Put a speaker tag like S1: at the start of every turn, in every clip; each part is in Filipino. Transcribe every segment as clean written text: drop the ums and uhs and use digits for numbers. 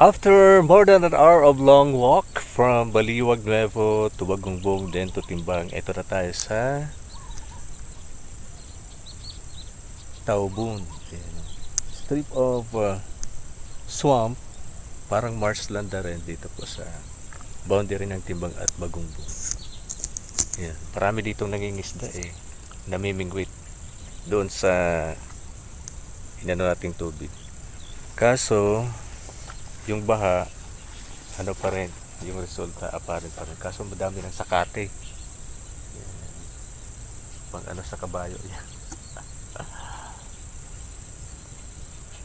S1: After more than an hour of long walk from Baliwag Nuevo to Bagongbong then to Timbang, ito na tayo sa Taubun. Ayan. Strip of swamp, parang marshland na rin dito po sa boundary ng Timbang at Bagongbong. Ayan. Marami ditong nangingisda namimingwit doon sa inano nating tubig. Kaso yung baha ano pa rin, yung resulta apparent pa rin, kaso madami ng sakate. Yan. Pang ano sa kabayo yan.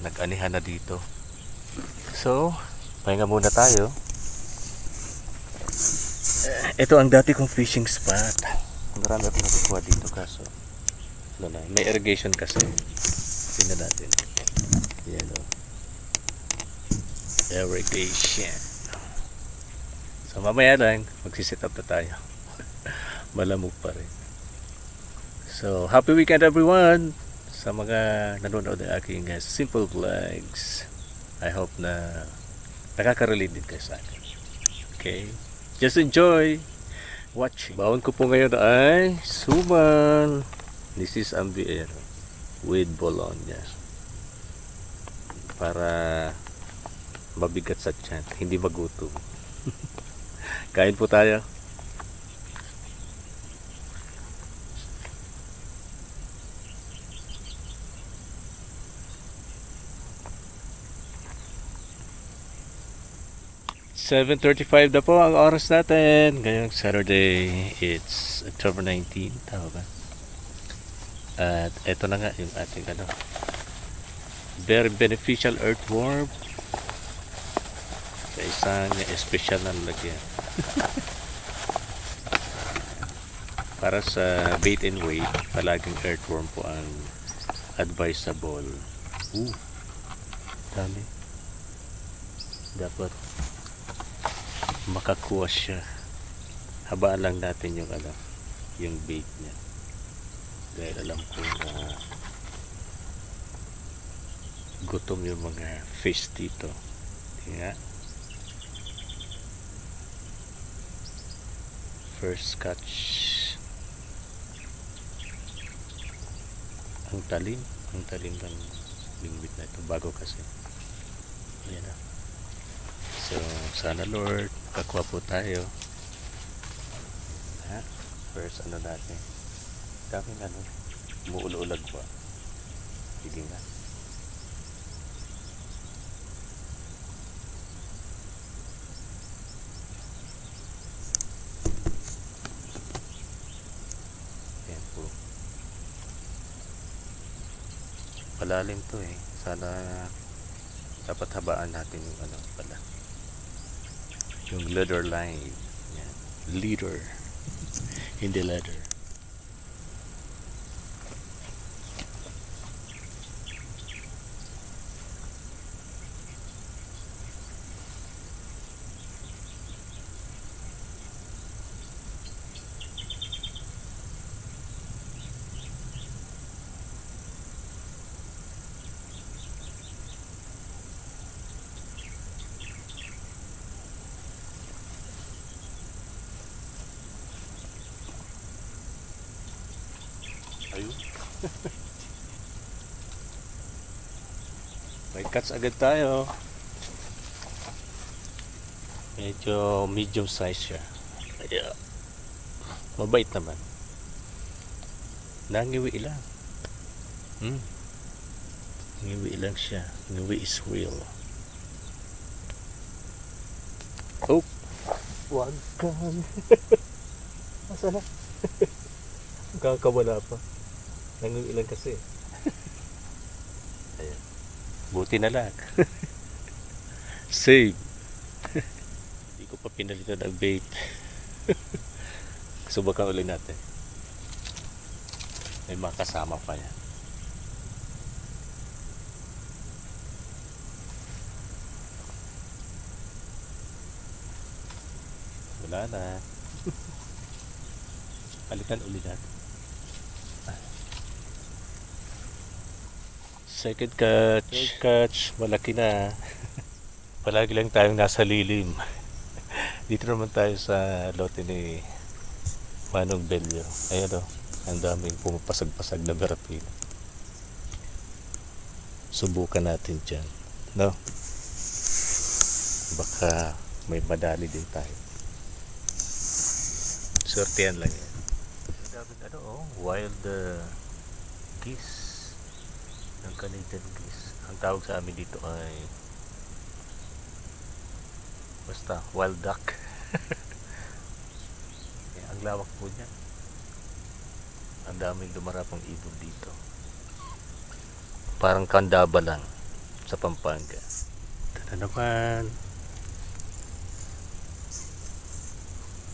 S1: Nag-anihan na dito, so pahinga muna tayo. Ito ang dati kong fishing spot, marami akong nakukuha dito, kaso wala na, may irrigation kasi. Tingnan natin, yan o, irrigation. So mamaya lang magsisit up na tayo. Malamog pa rin. So happy weekend everyone sa mga nanonood ng aking simple vlogs. I hope na nakaka-relate din kayo sa akin. Okay, just enjoy watching. Baon ko po ngayon ay suman. This is Ambiero with Bologna para mabigat sa tiyan, hindi magutom. Kain po tayo. (7:35) na po ang oras natin ngayong Saturday. It's October 19, tama ba? At eto na nga yung ating very beneficial earthworm sa isang espesyal na lalagyan. Para sa bait and weight, palaging earthworm po ang advisable. Dami. Dapat makakuha siya. Habaan lang natin yung yung bait niya, dahil alam ko na gutom yung mga fish dito. Tingnan, first catch. Ang talim ng bingwit na ito, bago kasi. Ayan na. So sana Lord makakuha po tayo. First natin, daming umuulag pa. Sige nga. Palalim to sana dapat habaan natin yung yung leader line. Yan. Leader, hindi leader. Ayun. May catch agad tayo. Medyo medium size siya. Ayan. Mabait naman. Nangiwi lang. Ngiwi lang siya. Ngiwi is real. Oh, wag kang. Asa na? Kakawala pa. Nangiwi lang kasi. Ayan. Buti na lang. Save. Hindi ko pa pinalitan ang bait. Subukan ulit natin. May mga kasama pa yan. Wala na. Palitan ulit natin. Second catch. Malaki na. Palagi lang tayong nasa lilim. Dito naman tayo sa lote ni Manong Bello. Ayan o, ang daming pumapasag-pasag na barapil. Subukan natin dyan. No? Baka may madali din tayo. Sortehan lang yan. Daming wild geese. Ng Canadian geese. Ang tawag sa amin dito ay basta wild duck. Ang lawak po niya. Ang daming dumarapang ibon dito. Parang Candaba lang sa Pampanga. Ito na naman.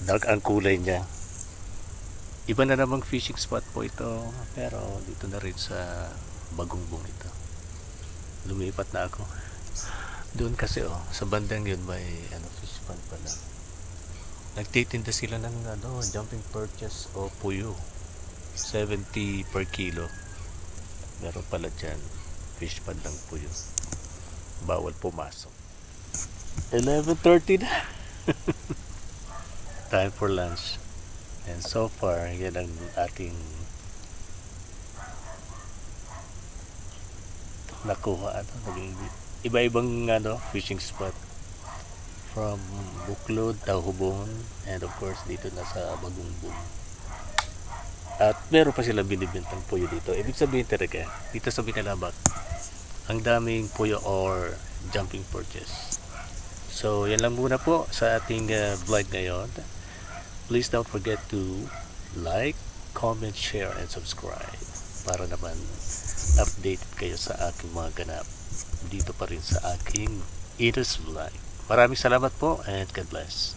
S1: Dark ang kulay niya. Iba na namang fishing spot po ito. Pero dito na rin sa Bagungbong ito. Lumipat na ako. Doon kasi sa bandang yun may fish pond pala. Nagtitinda sila ng jumping perches o puyo. 70 per kilo. Meron pala dyan fish pond ng puyo. Bawal pumasok. 11:30 na. Time for lunch. And so far, yan ang ating nakuha. Iba-ibang fishing spot. From Buklod, Tauhubon, and of course dito na sa Bagungbong. At meron pa sila binibintang puyo dito. Ibig sabihin talaga, dito sa Binalabak, ang daming puyo or jumping perches. So, yan lang muna po sa ating vlog ngayon. Please don't forget to like, comment, share, and subscribe para naman update kayo sa aking mga ganap dito pa rin sa aking Eaters Vlog. Maraming salamat po and God bless.